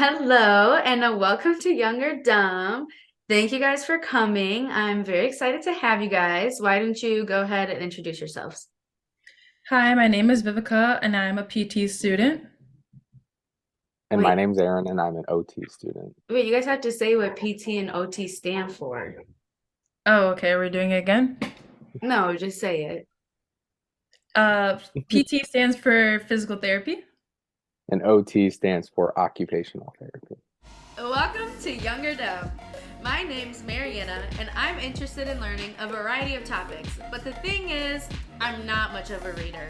Hello and welcome to Younger Dumb. Thank you guys for coming. I'm very excited to have you guys. Why don't you go ahead and introduce yourselves? Hi, my name is Vivica and I'm a PT student. And my Wait, name's Aaron, and I'm an OT student. wait, you guys have to say what PT and OT stand for. Oh, okay, we're doing it again. No, just say it. PT stands for physical therapy. And OT stands for Occupational Therapy. Welcome to Younger Dumb. My name's Marianna, and I'm interested in learning a variety of topics. But the thing is, I'm not much of a reader.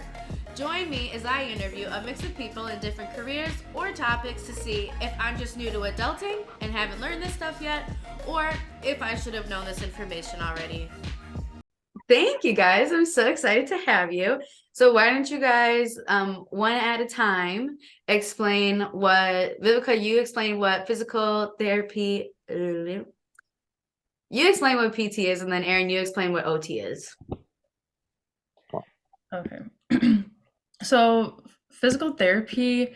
Join me as I interview a mix of people in different careers or topics to see if I'm just new to adulting and haven't learned this stuff yet, or if I should have known this information already. Thank you guys. I'm so excited to have you. So why don't you guys, one at a time, explain what, Vivica, you explain what physical therapy, you explain what PT is, and then Aaron, you explain what OT is. Okay. So, physical therapy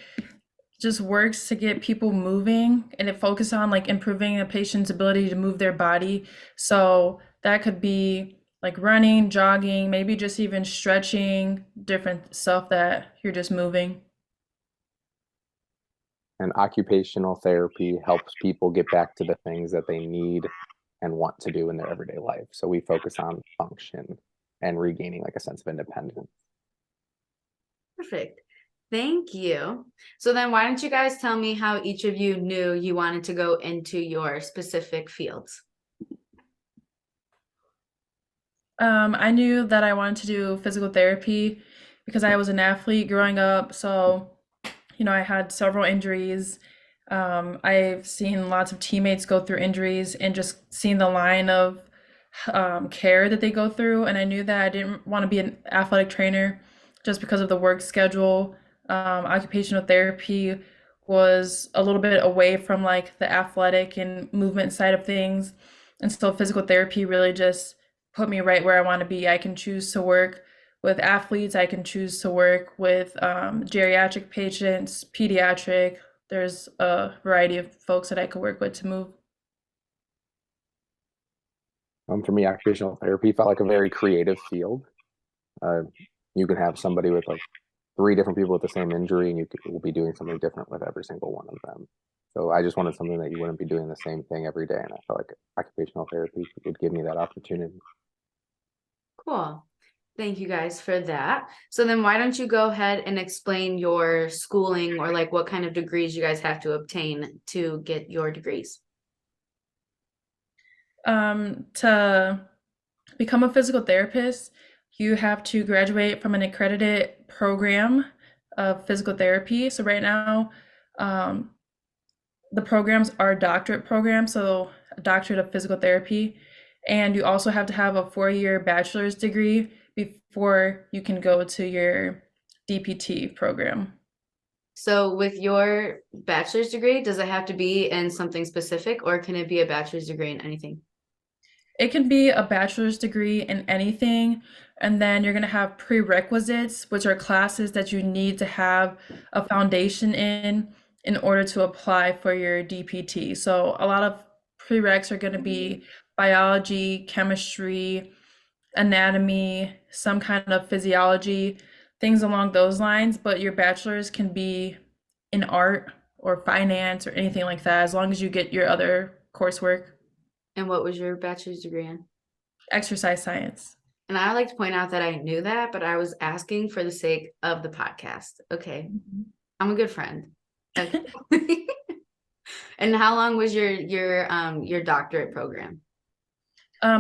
just works to get people moving and it focuses on like improving a patient's ability to move their body. So, that could be like running, jogging, maybe just even stretching, different stuff that you're just moving. And occupational therapy helps people get back to the things that they need and want to do in their everyday life. So we focus on function and regaining like a sense of independence. Perfect. Thank you. So then why don't you guys tell me how each of you knew you wanted to go into your specific fields? I knew that I wanted to do physical therapy because I was an athlete growing up. So, I had several injuries. I've seen lots of teammates go through injuries and just seen the line of care that they go through. And I knew that I didn't want to be an athletic trainer just because of the work schedule. Occupational therapy was a little bit away from like the athletic and movement side of things. And so physical therapy really just put me right where I want to be. I can choose to work with athletes, I can choose to work with geriatric patients, pediatric. There's a variety of folks that I could work with to move. For me, occupational therapy felt like a very creative field. Uh, you can have somebody with like three different people with the same injury, and will be doing something different with every single one of them. So I just wanted something that you wouldn't be doing the same thing every day, and I felt like occupational therapy would give me that opportunity. Cool. Thank you guys for that. So then why don't you go ahead and explain your schooling or like what kind of degrees you guys have to obtain to get your degrees? To become a physical therapist, you have to graduate from an accredited program of physical therapy. So right now, um, the programs are doctorate programs, so a doctorate of physical therapy. And you also have to have a 4-year bachelor's degree before you can go to your DPT program. So with your bachelor's degree, does it have to be in something specific or can it be a bachelor's degree in anything? It can be a bachelor's degree in anything, and then you're going to have prerequisites, which are classes that you need to have a foundation in order to apply for your DPT. So a lot of prereqs are going to be biology, chemistry, anatomy, some kind of physiology, things along those lines, but your bachelor's can be in art or finance or anything like that, as long as you get your other coursework. And what was your bachelor's degree in? Exercise science. And I like to point out that I knew that, but I was asking for the sake of the podcast. Okay. I'm a good friend. Okay. And how long was your doctorate program?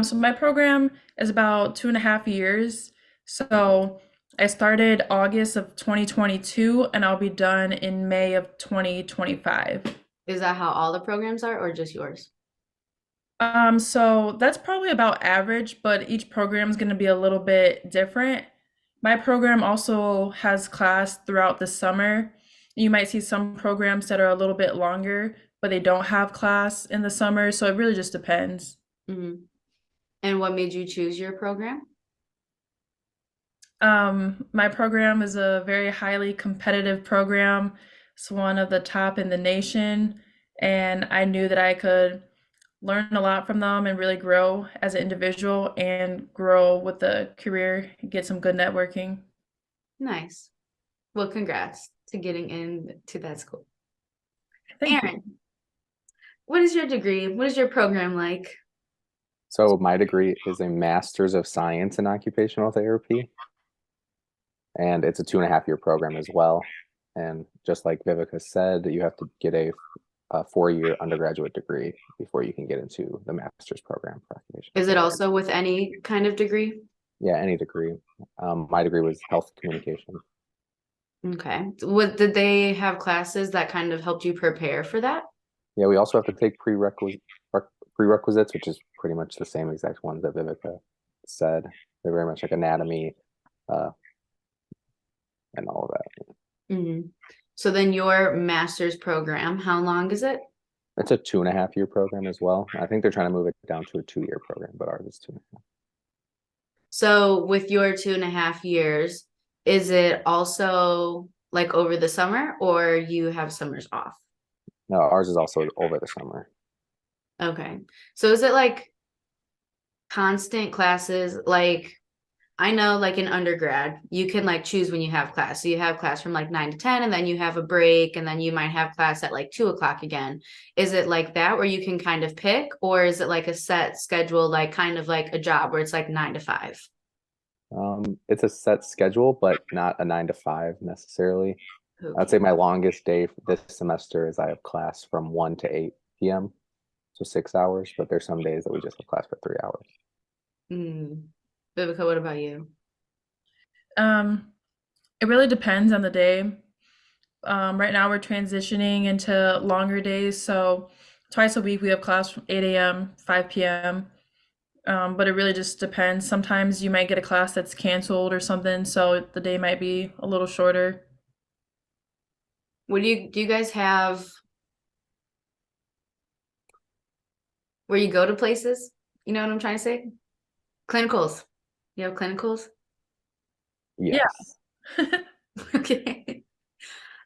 So my program is about 2.5 years. So I started August of 2022 and I'll be done in May of 2025. Is that how all the programs are or just yours? So that's probably about average, but each program is going to be a little bit different. My program also has class throughout the summer. You might see some programs that are a little bit longer, but they don't have class in the summer. So it really just depends. Mm-hmm. And what made you choose your program? My program is a very highly competitive program. It's one of the top in the nation, and I knew that I could learn a lot from them and really grow as an individual and grow with the career, get some good networking. Nice. Well, congrats to getting into that school. Thank you. Aaron, what is your degree? What is your program like? So my degree is a Master's of Science in Occupational Therapy, and it's a 2.5 year program as well. And just like Vivica said, you have to get a 4 year undergraduate degree before you can get into the master's program for occupational Is it therapy. also with any kind of degree? Yeah, any degree. My degree was health communication. Okay. What did they have classes that kind of helped you prepare for that? Yeah, we also have to take prerequisites, which is pretty much the same exact ones that Vivica said. They're very much like anatomy, uh, and all of that. Mhm. So then your master's program, how long is it? It's a 2.5 year program as well. I think they're trying to move it down to a 2 year program, but ours is 2.5. So with your 2.5 years, is it also like over the summer or you have summers off? No, ours is also over the summer. Okay. So is it like constant classes? Like I know like in undergrad, you can like choose when you have class. So you have class from like 9 to 10, and then you have a break, and then you might have class at like 2 o'clock again. Is it like that where you can kind of pick, or is it like a set schedule, like kind of like a job where it's like 9 to 5? It's a set schedule, but not a 9 to 5 necessarily. I'd say Okay. my longest day this semester is I have class from 1 to 8 p.m. So 6 hours, but there's some days that we just have class for 3 hours. Vivica, what about you? Um, it really depends on the day. Right now we're transitioning into longer days, so twice a week we have class from 8 a.m., 5 p.m. But it really just depends. Sometimes you might get a class that's canceled or something, so the day might be a little shorter. What do you guys have where you go to places? You know what I'm trying to say? Clinicals. You have clinicals? Yeah. Yes. Okay.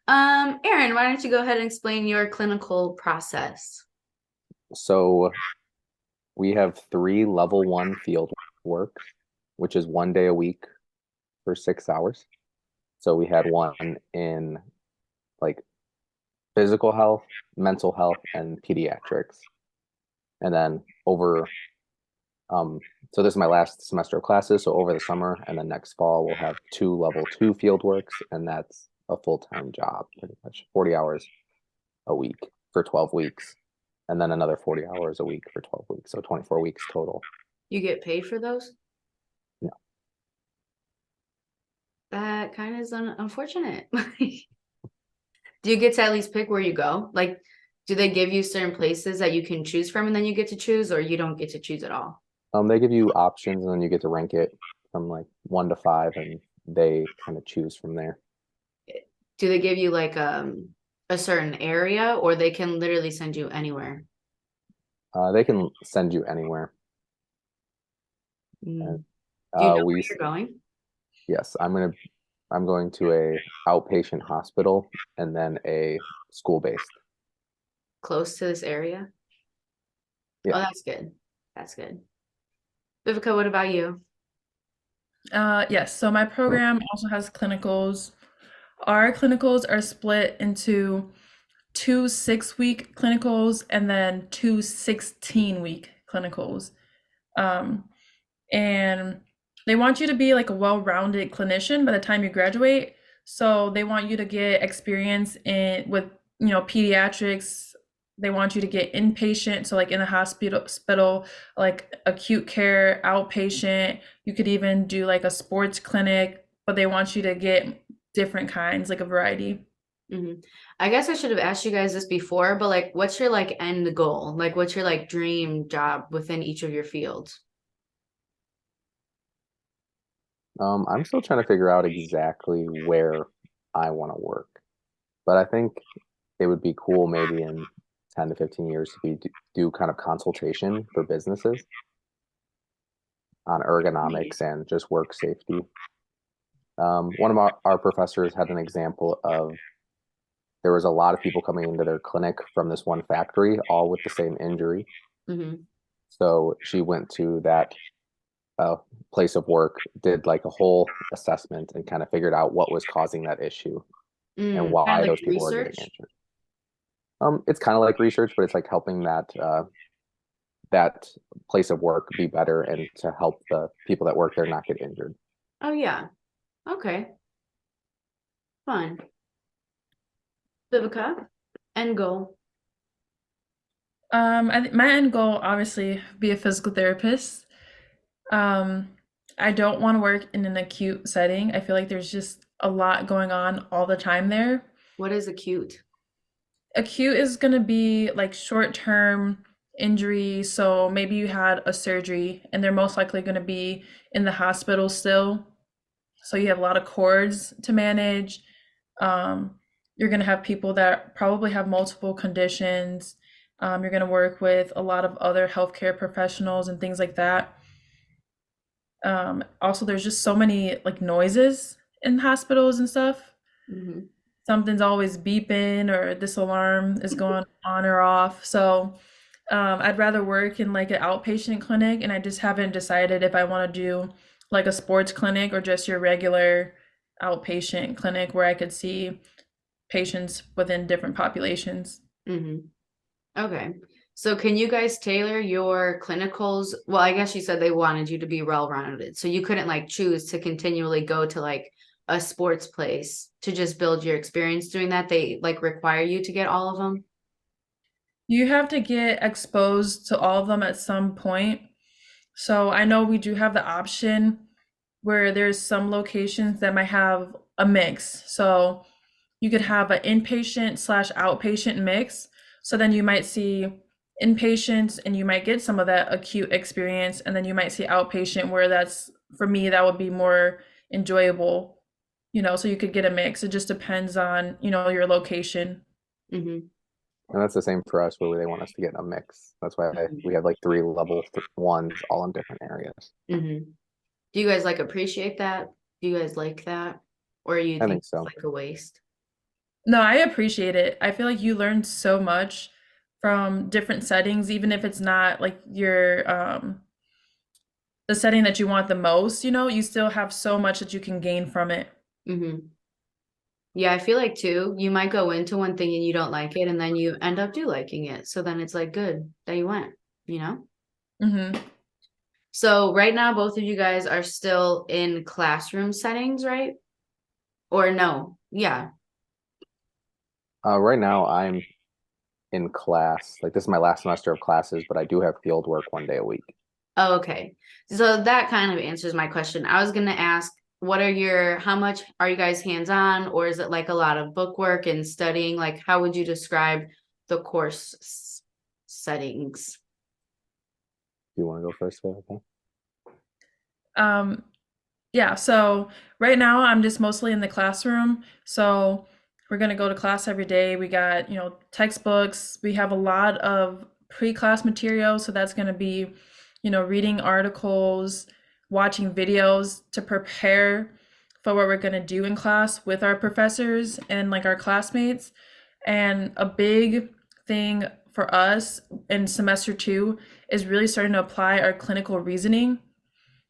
Erin, why don't you go ahead and explain your clinical process? So we have 3 level 1 field works, which is 1 day a week for 6 hours. So we had one in like physical health, mental health, and pediatrics. And then so this is my last semester of classes. So over the summer and then next fall, we'll have 2 level 2 field works, and that's a full-time job, pretty much 40 hours a week for 12 weeks, and then another 40 hours a week for 12 weeks. So 24 weeks total. You get paid for those? No. That kind of is unfortunate. Do you get to at least pick where you go? Like, do they give you certain places that you can choose from and then you get to choose, or you don't get to choose at all? They give you options, and then you get to rank it from like 1 to 5, and they kind of choose from there. Do they give you like a certain area, or they can literally send you anywhere? They can send you anywhere. And Mm. Do you know we where you're going? yes, I'm going to a outpatient hospital and then a school-based. Close to this area? Yeah. Oh, that's good. That's good. Vivica, what about you? Yes, so my program also has clinicals. Our clinicals are split into two 6-week clinicals and then two 16-week clinicals. Um, and they want you to be like a well-rounded clinician by the time you graduate. So they want you to get experience in with, pediatrics. They want you to get inpatient, so like in the hospital, like acute care, outpatient. You could even do like a sports clinic, but they want you to get different kinds, like a variety. I guess I should have asked you guys this before, but like, what's your like end goal? Like, what's your like dream job within each of your fields? I'm still trying to figure out exactly where I want to work, but I think it would be cool maybe in 10 to 15 years to do kind of consultation for businesses on ergonomics and just work safety. One of our professors had an example of there was a lot of people coming into their clinic from this one factory, all with the same injury. Mm-hmm. So she went to that place of work, did like a whole assessment, and kind of figured out what was causing that issue and Kind of why like those people were getting research. injured. It's kind of like research, but it's like helping that place of work be better and to help the people that work there not get injured. Oh yeah. Okay. Fun. Vivica, end goal. My end goal, obviously, be a physical therapist. I don't want to work in an acute setting. I feel like there's just a lot going on all the time there. What is acute? Acute is going to be like short-term injury. So maybe you had a surgery and they're most likely going to be in the hospital still. So you have a lot of cords to manage. Um, you're going to have people that probably have multiple conditions. You're going to work with a lot of other healthcare professionals and things like that. Also, there's just so many like noises in hospitals and stuff. Mm-hmm. Something's always beeping or this alarm is going on or off. So I'd rather work in like an outpatient clinic, and I just haven't decided if I want to do like a sports clinic or just your regular outpatient clinic where I could see patients within different populations. Mm-hmm. Okay. So can you guys tailor your clinicals? Well, I guess you said they wanted you to be well-rounded. So you couldn't like choose to continually go to like a sports place to just build your experience doing that. They like require you to get all of them. You have to get exposed to all of them at some point. So I know we do have the option where there's some locations that might have a mix. So you could have an inpatient slash outpatient mix. So then you might see inpatients and you might get some of that acute experience. And then you might see outpatient where that's, for me, that would be more enjoyable, so you could get a mix. It just depends on, your location. Mm-hmm. And that's the same for us, where they want us to get a mix. That's why we have like 3 level 1s all in different areas. Mm-hmm. Do you guys like appreciate that? Do you guys like that? Or you I think think it's so. like a waste? No, I appreciate it. I feel like you learn so much from different settings, even if it's not like the setting that you want the most, you still have so much that you can gain from it. Mm-hmm. Yeah, I feel like too, you might go into one thing and you don't like it, and then you end up do liking it. So then it's like good that you went, you know? Hmm. So right now, both of you guys are still in classroom settings, right? Or no? Yeah. Right now, I'm in class. Like this is my last semester of classes, but I do have field work 1 day a week. Oh, okay. So that kind of answers my question. I was gonna ask, how much are you guys hands-on, or is it like a lot of book work and studying? Like, how would you describe the course settings? Do you want to go first, Vivica? Um, yeah, so right now I'm just mostly in the classroom. So we're going to go to class every day. We got, textbooks. We have a lot of pre-class material. So that's going to be, reading articles, watching videos to prepare for what we're going to do in class with our professors and like our classmates. And a big thing for us in semester 2 is really starting to apply our clinical reasoning.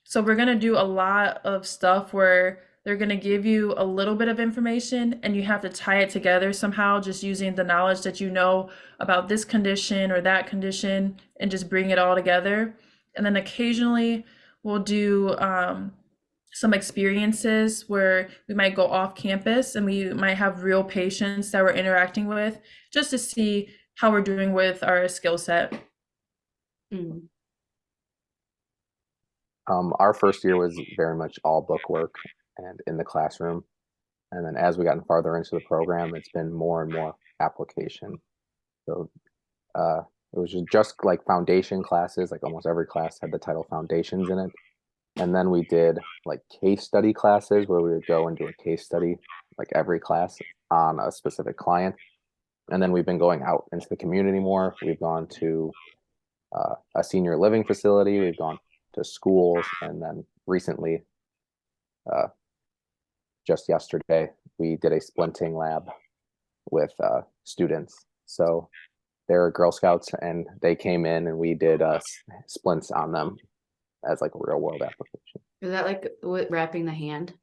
So we're going to do a lot of stuff where they're going to give you a little bit of information and you have to tie it together somehow, just using the knowledge that you know about this condition or that condition and just bring it all together. And then occasionally we'll do some experiences where we might go off campus and we might have real patients that we're interacting with just to see how we're doing with our skill set. Mm. Our first year was very much all book work and in the classroom. And then as we gotten farther into the program, it's been more and more application. So it was just like foundation classes, like almost every class had the title foundations in it. And then we did like case study classes where we would go and do a case study, like every class on a specific client. And then we've been going out into the community more. We've gone to a senior living facility. We've gone to schools, and then recently, uh, just yesterday, we did a splinting lab with students. So they were Girl Scouts, and they came in, and we did splints on them as like a real world application. Is that like wrapping the hand?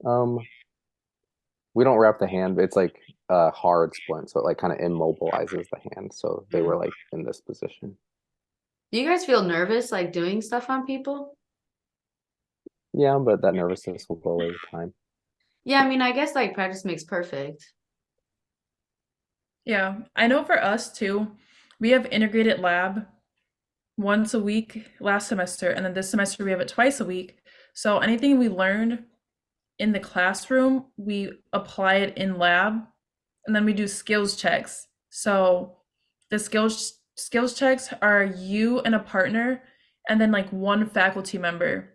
We don't wrap the hand. It's like a hard splint, so it like kind of immobilizes the hand. So they were like in this position. Do you guys feel nervous like doing stuff on people? Yeah, but that nervousness will go away with time. Yeah, I mean, I guess like practice makes perfect. Yeah, I know for us too, we have integrated lab once a week last semester, and then this semester we have it twice a week. So anything we learned in the classroom, we apply it in lab, and then we do skills checks. So the skills checks are you and a partner, and then like one faculty member.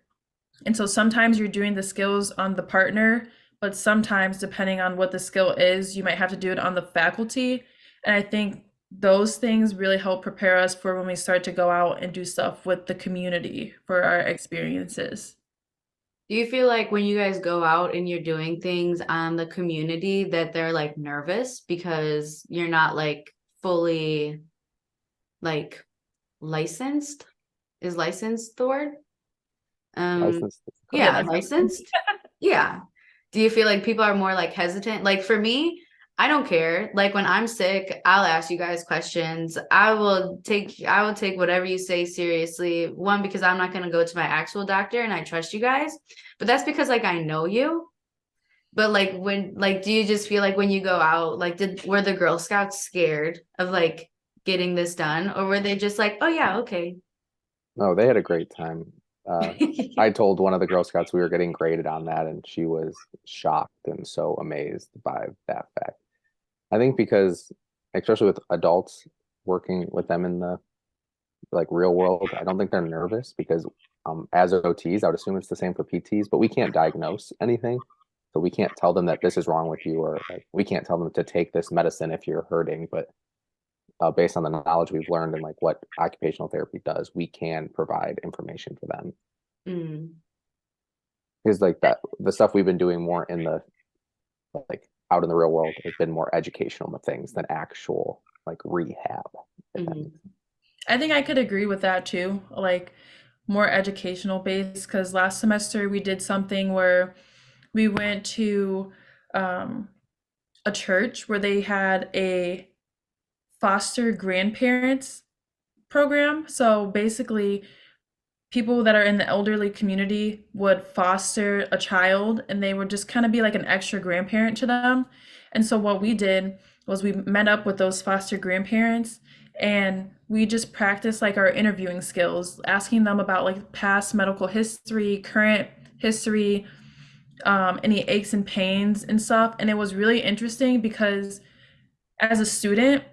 And so sometimes you're doing the skills on the partner, but sometimes depending on what the skill is, you might have to do it on the faculty. And I think those things really help prepare us for when we start to go out and do stuff with the community for our experiences. Do you feel like when you guys go out and you're doing things on the community that they're like nervous because you're not like fully like licensed? Is licensed the word? Licensed. Yeah, Yeah. licensed. Yeah. Do you feel like people are more like hesitant? Like for me, I don't care. Like when I'm sick, I'll ask you guys questions. I will take whatever you say seriously. One, because I'm not going to go to my actual doctor and I trust you guys. But that's because like I know you. But like do you just feel like when you go out, like were the Girl Scouts scared of like getting this done, or were they just like, "Oh yeah, okay." No, they had a great time. I told one of the Girl Scouts we were getting graded on that, and she was shocked and so amazed by that fact. I think because, especially with adults, working with them in the like real world, I don't think they're nervous because as OTs, I would assume it's the same for PTs, but we can't diagnose anything. So we can't tell them that this is wrong with you, or like we can't tell them to take this medicine if you're hurting. But based on the knowledge we've learned and like what occupational therapy does, we can provide information for them. Mm. Because like that, the stuff we've been doing more in the like out in the real world has been more educational with things than actual like rehab. Mhm. I think I could agree with that too, like more educational based, because last semester we did something where we went to um, a church where they had a foster grandparents program. So basically, people that are in the elderly community would foster a child and they would just kind of be like an extra grandparent to them. And so what we did was we met up with those foster grandparents and we just practiced like our interviewing skills, asking them about like past medical history, current history, any aches and pains and stuff. And it was really interesting because as a student,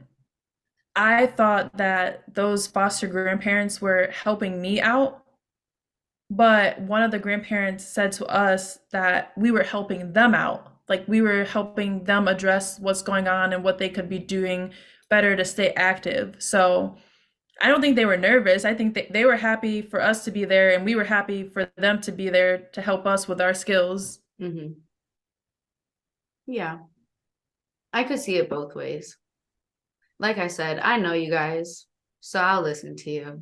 I thought that those foster grandparents were helping me out, but one of the grandparents said to us that we were helping them out. Like we were helping them address what's going on and what they could be doing better to stay active. So I don't think they were nervous. I think they were happy for us to be there and we were happy for them to be there to help us with our skills. Mm-hmm. Yeah, I could see it both ways. Like I said, I know you guys, so I'll listen to you.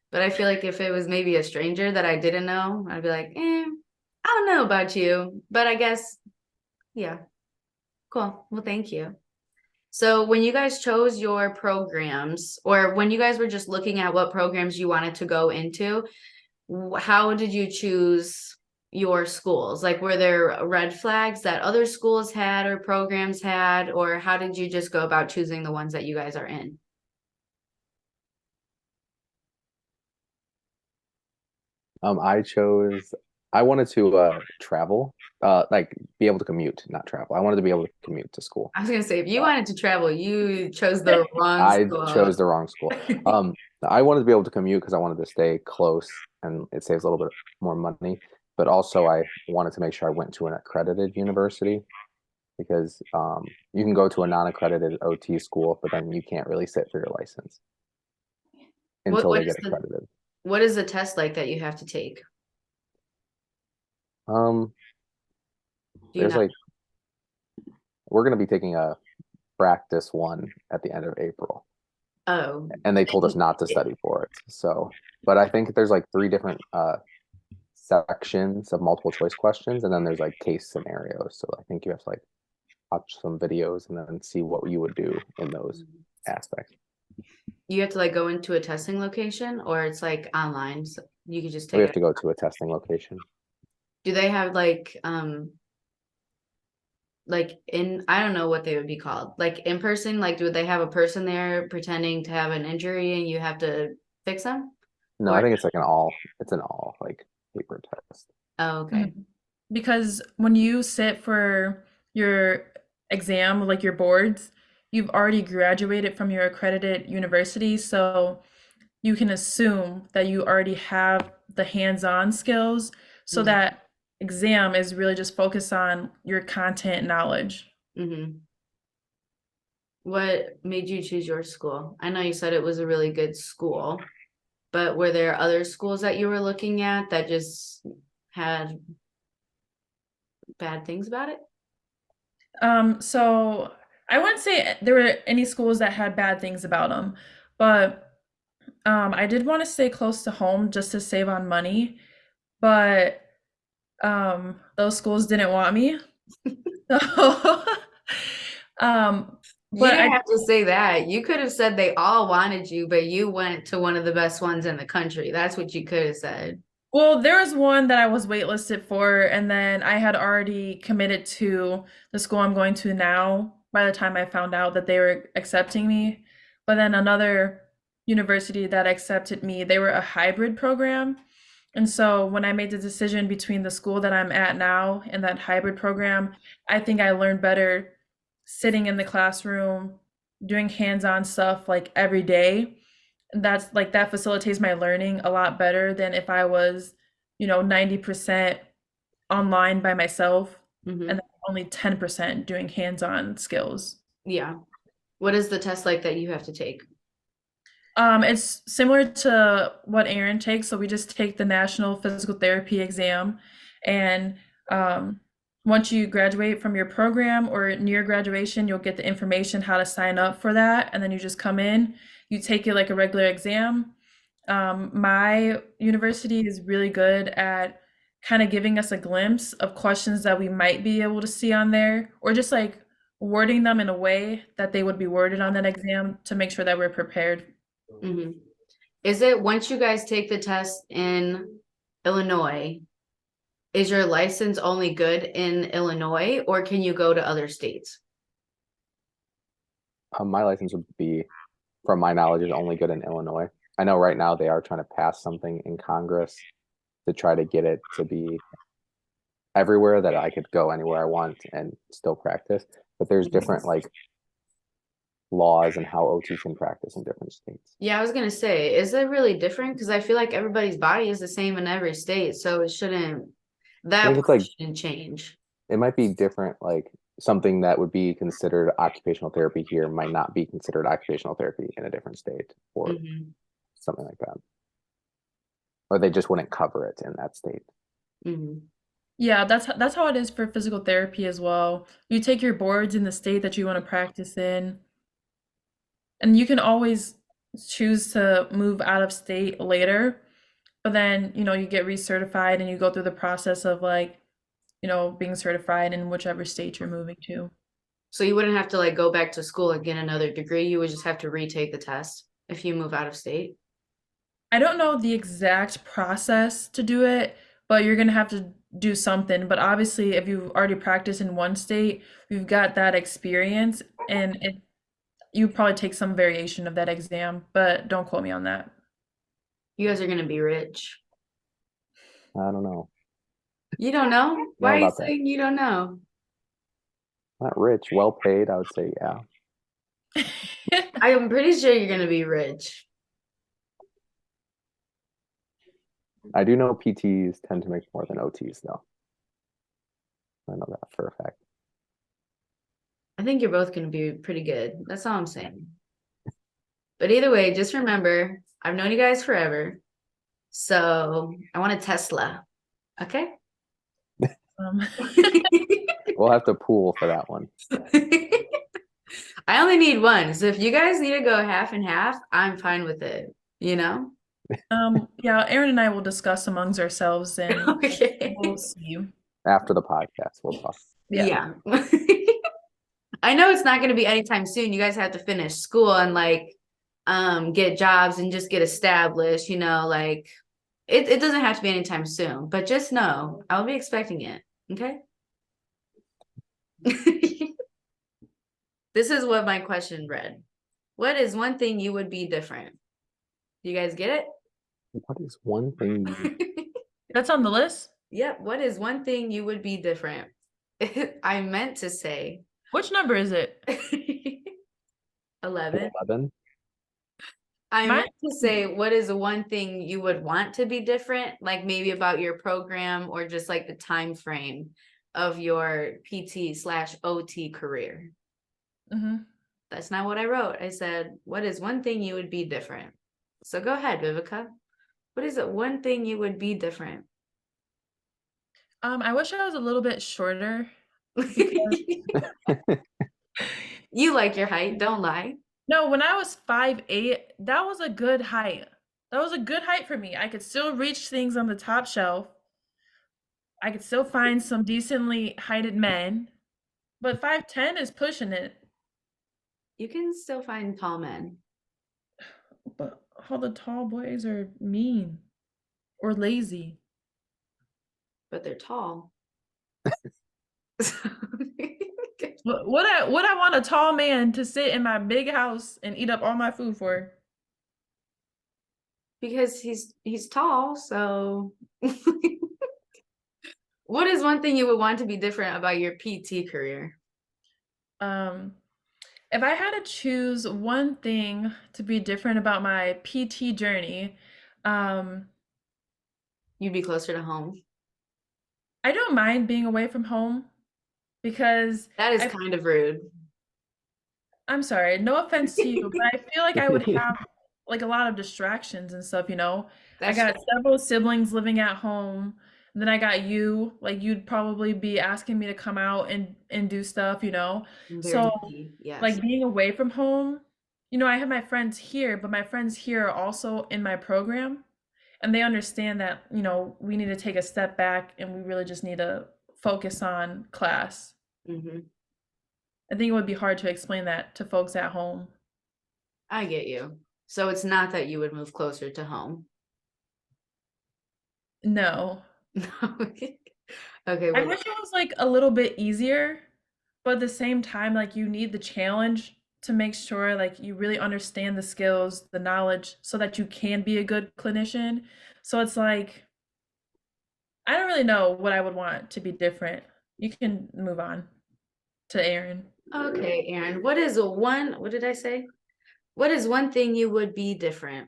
But I feel like if it was maybe a stranger that I didn't know, I'd be like, I don't know about you. But I guess, yeah, cool. Well, thank you. So when you guys chose your programs, or when you guys were just looking at what programs you wanted to go into, how did you choose your schools? Like, were there red flags that other schools had or programs had, or how did you just go about choosing the ones that you guys are in? I wanted to travel, like be able to commute, not travel. I wanted to be able to commute to school. I was gonna say, if you wanted to travel, you chose the wrong I school. chose the wrong school. I wanted to be able to commute because I wanted to stay close and it saves a little bit more money. But also I wanted to make sure I went to an accredited university because you can go to a non-accredited OT school, but then you can't really sit for your license until What they is get the accredited. what is the test like that you have to take? Um, Do you there's know? like we're going to be taking a practice one at the end of April. Oh, And they told us not to study for it. So, but I think there's like 3 different sections of multiple choice questions, and then there's like case scenarios. So I think you have to like watch some videos and then see what you would do in those aspects. you have to like go into a testing location, or it's like online, so you could just We take have it. to go to a testing location. Do they have like I don't know what they would be called, like in person, like do they have a person there pretending to have an injury and you have to fix them? No, Or I think it's like an all like paper test. oh, okay. Mhm. Because when you sit for your exam, like your boards, you've already graduated from your accredited university, so you can assume that you already have the hands-on skills, so Mhm. that exam is really just focused on your content knowledge. Mm-hmm. What made you choose your school? I know you said it was a really good school, but were there other schools that you were looking at that just had bad things about it? So I wouldn't say there were any schools that had bad things about them, but I did want to stay close to home just to save on money, but those schools didn't want me. So, You but didn't I have to say that. You could have said they all wanted you, but you went to one of the best ones in the country. That's what you could have said. Well, there was one that I was waitlisted for, and then I had already committed to the school I'm going to now by the time I found out that they were accepting me. But then another university that accepted me, they were a hybrid program. And so when I made the decision between the school that I'm at now and that hybrid program, I think I learned better sitting in the classroom, doing hands-on stuff like every day. That's like that facilitates my learning a lot better than if I was, 90% online by myself Mm-hmm. and then only 10% doing hands-on skills. Yeah. What is the test like that you have to take? It's similar to what Aaron takes. So we just take the National Physical Therapy exam, and once you graduate from your program or near graduation, you'll get the information how to sign up for that, and then you just come in. You take it like a regular exam. My university is really good at kind of giving us a glimpse of questions that we might be able to see on there, or just like wording them in a way that they would be worded on that exam to make sure that we're prepared. Mm-hmm. Is it once you guys take the test in Illinois, is your license only good in Illinois, or can you go to other states? My license would be, from my knowledge, is only good in Illinois. I know right now they are trying to pass something in Congress to try to get it to be everywhere, that I could go anywhere I want and still practice. But there's different like laws and how OT can practice in different states. Yeah, I was gonna say, is it really different? Because I feel like everybody's body is the same in every state, so it shouldn't, I that think it's part like shouldn't change. it might be different, like something that would be considered occupational therapy here might not be considered occupational therapy in a different state, or Mhm, something like that. Or they just wouldn't cover it in that state. mhm. Yeah, that's how it is for physical therapy as well. You take your boards in the state that you want to practice in, and you can always choose to move out of state later, but then, you get recertified and you go through the process of like, being certified in whichever state you're moving to. So you wouldn't have to like go back to school and get another degree, you would just have to retake the test if you move out of state? I don't know the exact process to do it, but you're gonna have to do something. But obviously, if you've already practiced in one state, you've got that experience, and you probably take some variation of that exam, but don't quote me on that. You guys are gonna be rich. I don't know. You don't know? Know Why are you about that. saying you don't know? Not rich, well paid, I would say, yeah. I am pretty sure you're gonna be rich. I do know PTs tend to make more than OTs though. I know that for a fact. I think you're both gonna be pretty good. That's all I'm saying. But either way, just remember, I've known you guys forever. So I want a Tesla. Okay? Um, We'll have to pool for that one. I only need one. So if you guys need to go half and half, I'm fine with it, you know? Yeah, Aaron and I will discuss amongst ourselves and Okay. we'll see. After the podcast, we'll talk. Yeah. Yeah. I know it's not going to be anytime soon. You guys have to finish school and like get jobs and just get established, you know, like it doesn't have to be anytime soon, but just know I'll be expecting it. Okay. This is what my question read. What is one thing you would be different? Do you guys get What is one thing you it? That's on the list? Yep. What is one thing you would be different? I meant to say Which number is it? 11. 11? I Mine? meant to say, what is the one thing you would want to be different? Like maybe about your program or just like the time frame of your PT/OT career. Mm-hmm. That's not what I wrote. I said, what is one thing you would be different? So go ahead, Vivica. What is it? One thing you would be different? I wish I was a little bit shorter because You like your height, don't lie. no, when I was 5'8", that was a good height. That was a good height for me. I could still reach things on the top shelf. I could still find some decently heighted men, but 5'10" is pushing it. You can still find tall men, But all the tall boys are mean or lazy. but they're tall. What I want a tall man to sit in my big house and eat up all my food for? Because he's tall, so what is one thing you would want to be different about your PT career? Um, if I had to choose one thing to be different about my PT journey, um, You'd be closer to home. I don't mind being away from home because That is I kind of rude. I'm sorry, no offense to you, but I feel like I would have like a lot of distractions and stuff, you know? I That's got several siblings living at home. And then I got you, like you'd probably be asking me to come out and do stuff, you know? very So needy, yes. like being away from home, you know, I have my friends here, but my friends here are also in my program and they understand that, you know, we need to take a step back and we really just need to focus on class. Hmm. I think it would be hard to explain that to folks at home. I get you. So it's not that you would move closer to home. No. Okay, I well, wish it was like a little bit easier, but at the same time, like you need the challenge to make sure like you really understand the skills, the knowledge, so that you can be a good clinician. So it's like I don't really know what I would want to be different. You can move on to Aaron. okay, Aaron, what did I say? What is one thing you would be different?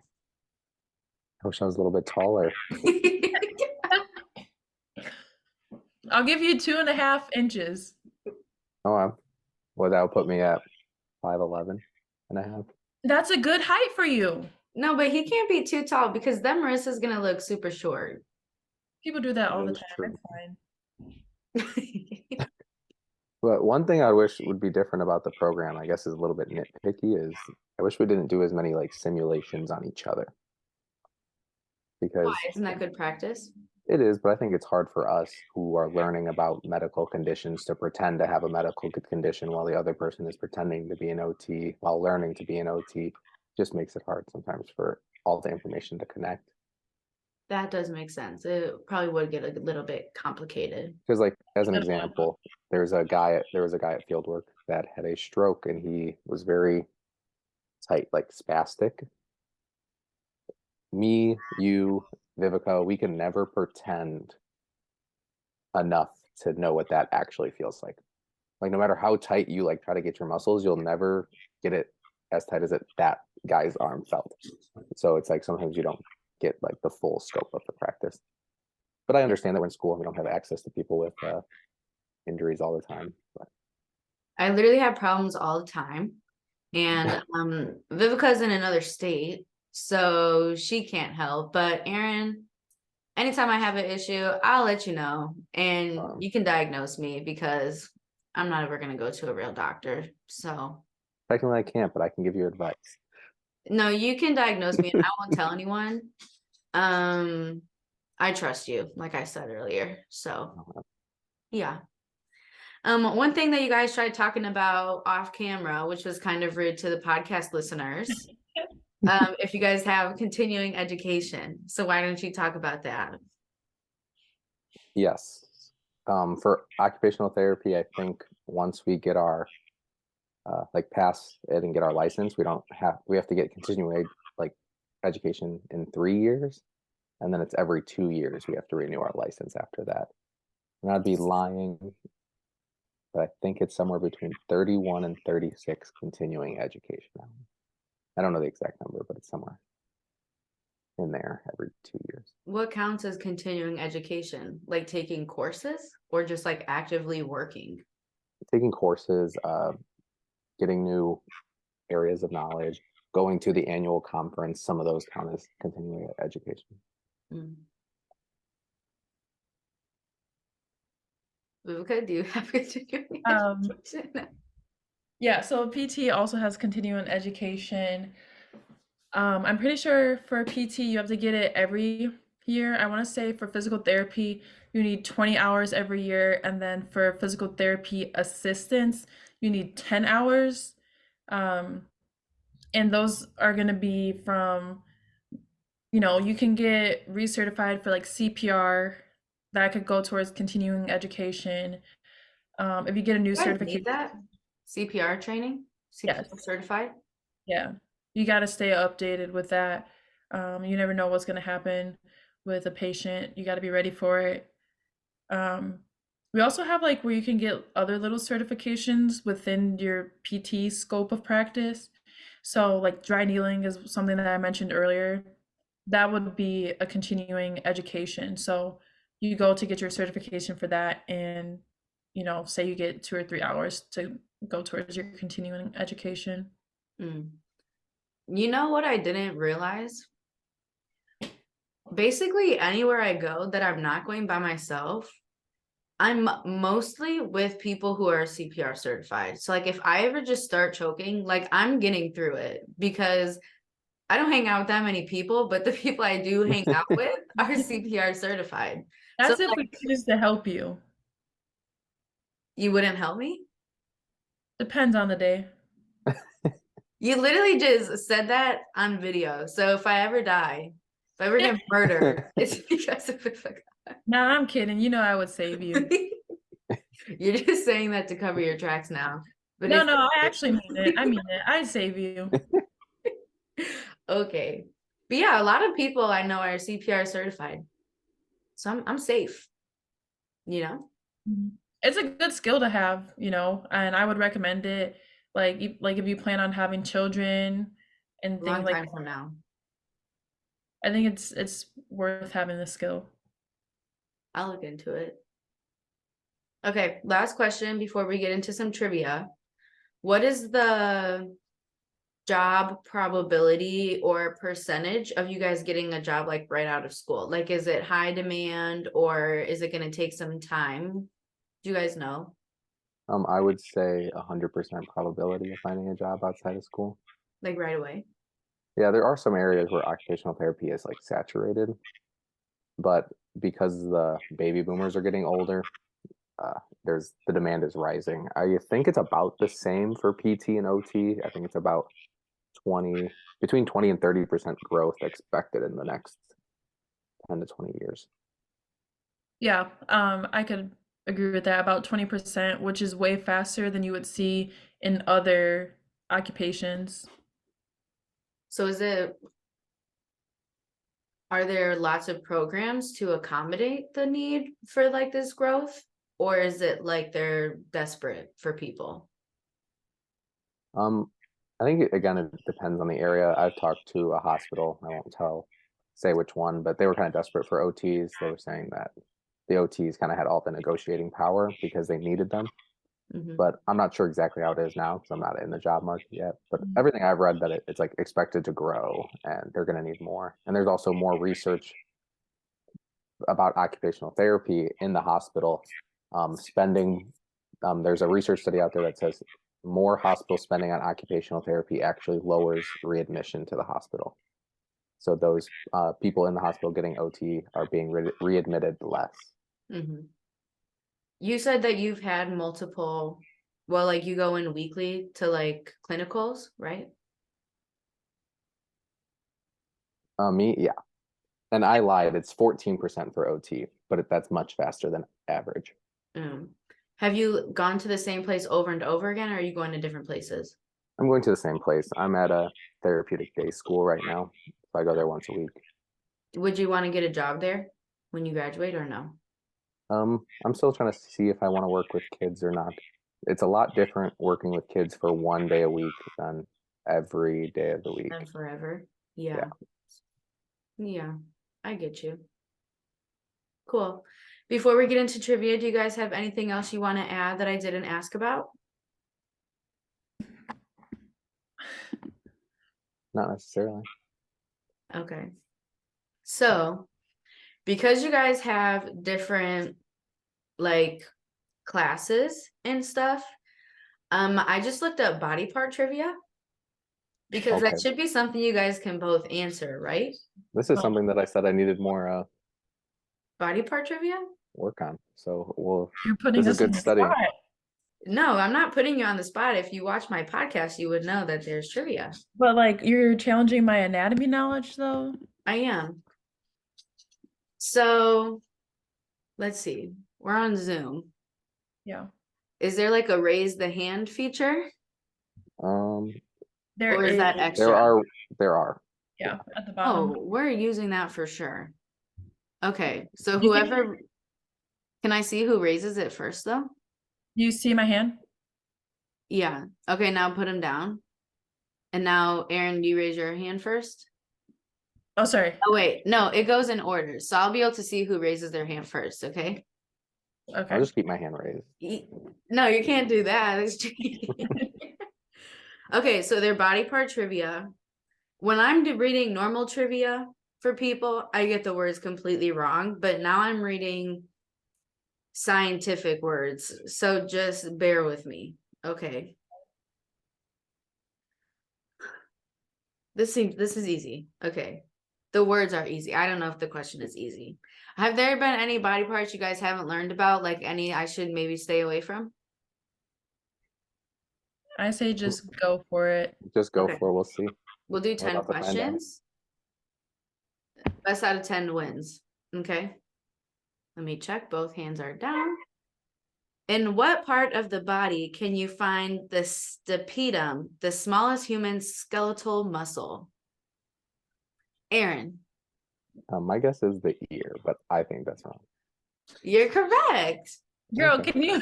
I wish I was a little bit taller. I'll give you 2.5 inches. Oh, well, that would put me at 5'11" and a half. That's a good height for you. No, but he can't be too tall because then Marissa's gonna look super short. People do that all That the is time. true. It's fine. But one thing I wish would be different about the program, I guess, is a little bit nitpicky, is I wish we didn't do as many like simulations on each other Why? because Isn't that good practice? it is, but I think it's hard for us who are learning about medical conditions to pretend to have a medical condition while the other person is pretending to be an OT while learning to be an OT. Just makes it hard sometimes for all the information to connect. That does make sense. It probably would get a little bit complicated. Because like as an example, there was a guy at fieldwork that had a stroke and he was very tight, like spastic. Me, you, Vivica, we can never pretend enough to know what that actually feels like. Like no matter how tight you like try to get your muscles, you'll never get it as tight as that guy's arm felt. So it's like sometimes you don't get like the full scope of the practice. But I understand that we're in school and we don't have access to people with injuries all the time. But I literally have problems all the time. And Vivica's in another state, so she can't help. But Aaron, anytime I have an issue, I'll let you know. And you can diagnose me because I'm not ever gonna go to a real doctor. So Technically, I can't, but I can give you advice. No, you can diagnose me and I won't tell anyone. I trust you, like I said earlier. So yeah. One thing that you guys tried talking about off camera, which was kind of rude to the podcast listeners, if you guys have continuing education. So why don't you talk about that? Yes. For occupational therapy, I think once we get our pass it and get our license, we have to get continuing education in 3 years, and then it's every 2 years we have to renew our license after that. And I'd be lying, but I think it's somewhere between 31 and 36 continuing education. I don't know the exact number, but it's somewhere in there every 2 years. What counts as continuing education? Like taking courses or just like actively working? Taking courses, getting new areas of knowledge, going to the annual conference, some of those count as continuing education. Vivica, do you have continuing education? Yeah, so PT also has continuing education. I'm pretty sure for PT you have to get it every year. I want to say for physical therapy you need 20 hours every year, and then for physical therapy assistance you need 10 hours. And those are going to be from, you can get recertified for like CPR. That could go towards continuing education. If you get a new You guys need certification, that CPR training? CPR yes. certified? Yeah, you got to stay updated with that. You never know what's going to happen with a patient. You got to be ready for it. We also have like where you can get other little certifications within your PT scope of practice. So like dry needling is something that I mentioned earlier. That would be a continuing education. So you go to get your certification for that, and say you get 2 or 3 hours to go towards your continuing education. You know what I didn't realize? Basically, anywhere I go that I'm not going by myself, I'm mostly with people who are CPR certified. So like if I ever just start choking, like I'm getting through it because I don't hang out with that many people, but the people I do hang out with are CPR certified. So That's if we choose to help you. You wouldn't help me? Depends on the day. You literally just said that on video. So if I ever die, if I ever get murdered, it's because of Vivica. No, I'm kidding. I would save you. You're just saying that to cover your tracks now. But No, I actually mean it. I mean it. I'd save you. Okay. But yeah, a lot of people I know are CPR certified. So I'm safe, It's a good skill to have, and I would recommend it. Like if you plan on having children and A long things like time that, from now. I think it's worth having the skill. I'll look into it. Okay, last question before we get into some trivia. What is the job probability or percentage of you guys getting a job like right out of school? Like, is it high demand or is it going to take some time? Do you guys know? I would say 100% probability of finding a job outside of school. Like right away? Yeah, there are some areas where occupational therapy is like saturated, but because the baby boomers are getting older, the demand is rising. I think it's about the same for PT and OT. I think it's about between 20 and 30% growth expected in the next 10 to 20 years. Yeah, I could agree with that. About 20%, which is way faster than you would see in other occupations. So are there lots of programs to accommodate the need for like this growth? Or is it like they're desperate for people? I think again, it depends on the area. I've talked to a hospital. I won't say which one, but they were kind of desperate for OTs. They were saying that the OTs kind of had all the negotiating power because they needed them. But I'm not sure exactly how it is now because I'm not in the job market yet. But everything I've read that it's like expected to grow and they're going to need more. And there's also more research about occupational therapy in the hospital spending. There's a research study out there that says more hospital spending on occupational therapy actually lowers readmission to the hospital. So those people in the hospital getting OT are being readmitted less. Mm-hmm. You said that you've had multiple, well, like you go in weekly to like clinicals, right? Me, yeah. And I lied. It's 14% for OT, but that's much faster than average. Have you gone to the same place over and over again, or are you going to different places? I'm going to the same place. I'm at a therapeutic day school right now. So I go there once a week. Would you want to get a job there when you graduate or no? I'm still trying to see if I want to work with kids or not. It's a lot different working with kids for one day a week than every day of the week. And forever. Yeah. Yeah, I get you. Cool. Before we get into trivia, do you guys have anything else you want to add that I didn't ask about? Not necessarily. Okay. So, because you guys have different like classes and stuff, I just looked up body part trivia because Okay. that should be something you guys can both answer, right? This is something that I said I needed more Body part trivia? work on. So You're putting this is us on good the studying. spot. No, I'm not putting you on the spot. If you watch my podcast, you would know that there's trivia. But like you're challenging my anatomy knowledge though. I am. So let's see. We're on Zoom. Yeah. Is there like a raise the hand feature? There Or is that is. extra? There are. Yeah, at the Oh, bottom. we're using that for sure. Okay, so You think- whoever, can I see who raises it first though? You see my hand? Yeah. Okay, now put him down. And now, Aaron, you raise your hand first? Oh, sorry. Oh, wait. No, it goes in order. So I'll be able to see who raises their hand first, okay? Okay. I'll just keep my hand raised. No, you can't do that. It's cheating. Okay, so their body part trivia. When I'm reading normal trivia for people, I get the words completely wrong, but now I'm reading scientific words. So just bear with me. Okay. This is easy. Okay. The words are easy. I don't know if the question is easy. Have there been any body parts you guys haven't learned about? Like any I should maybe stay away from? I say just go for it. Just go Okay. for it. We'll see. We'll do We're 10 about to find out. questions. Best out of 10 wins. Okay. Let me check. Both hands are down. In what part of the body can you find the stapedum, the smallest human skeletal muscle? Aaron, My guess is the ear, but I think that's wrong. you're correct. Girl, Okay. can you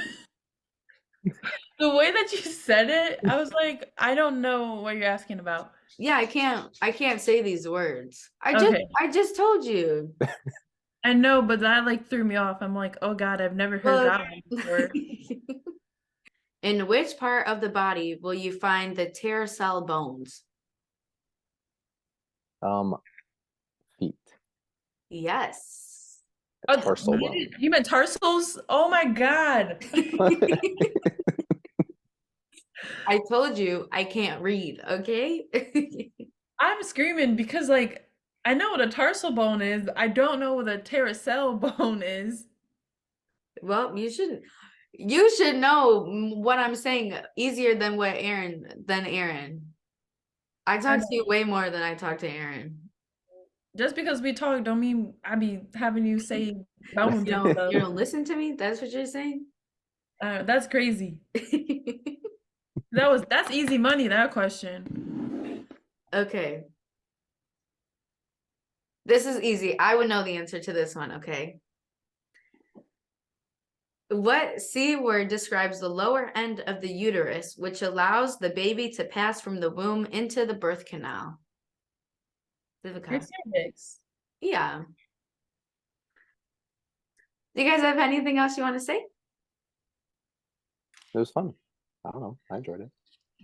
the way that you said it, I was like, I don't know what you're asking about. Yeah, I can't say these words. Okay. I just told you. I know, but that like threw me off. I'm like, oh God, I've never heard that one before. In which part of the body will you find the pterosaur bones? Feet. Yes. Oh, Tarsal bone. you meant tarsals? Oh my God. I told you I can't read, okay? I'm screaming because like I know what a tarsal bone is. I don't know what a pterosaur bone is. Well, you should know what I'm saying easier than Aaron. I talk to you way more than I talk to Aaron. Just because we talk don't mean I be having you say bones. You don't listen to me? That's what you're saying? That's crazy. That's easy money, that question. Okay. This is easy. I would know the answer to this one, okay? What C word describes the lower end of the uterus, which allows the baby to pass from the womb into the birth canal? Vivica. Your cervix. Yeah. Do you guys have anything else you want to say? It was fun. I don't know. I enjoyed it.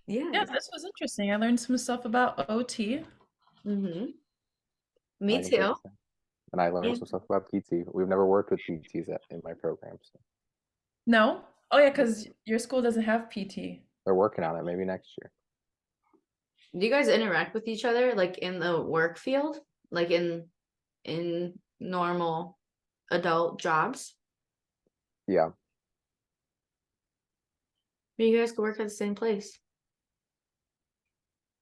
Yeah, this was interesting. I learned some stuff about OT. Mm-hmm. I Me enjoyed too. it. And I learned some stuff about PT. We've never worked with PTs in my program. So. No? Oh yeah, because your school doesn't have PT. they're working on it. Maybe next year. Do you guys interact with each other like in the work field, like in normal adult jobs? Yeah. Maybe you guys could work at the same place.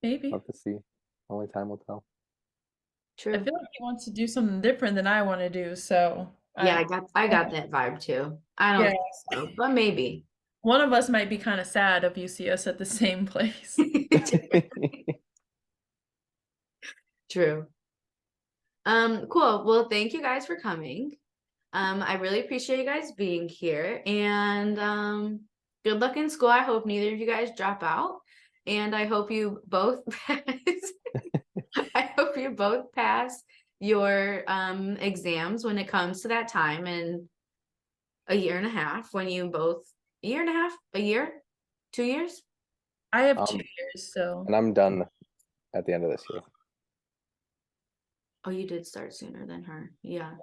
Maybe. Love to see. Only time will tell. True. I feel like he wants to do something different than I want to do, so Yeah, I got that vibe too. I don't Yeah. think so, but maybe. One of us might be kind of sad if you see us at the same place. True. Cool. Well, thank you guys for coming. I really appreciate you guys being here, and good luck in school. I hope neither of you guys drop out, and I hope you both pass. I hope you both pass your exams when it comes to that time in a year and a half. When you both a year and a half, a year, 2 years. I have 2 years, so And I'm done at the end of this year. Oh, you did start sooner than her. Yeah.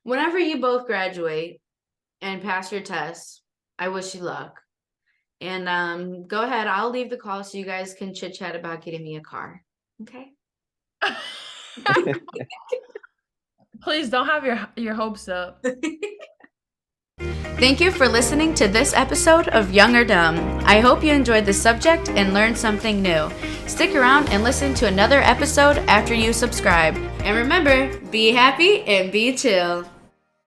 Whenever you both graduate and pass your tests, I wish you luck. And go ahead. I'll leave the call so you guys can chit chat about getting me a car. Okay. please don't have your hopes up. Thank you for listening to this episode of Young or Dumb. I hope you enjoyed the subject and learned something new. Stick around and listen to another episode after you subscribe. And remember, be happy and be chill.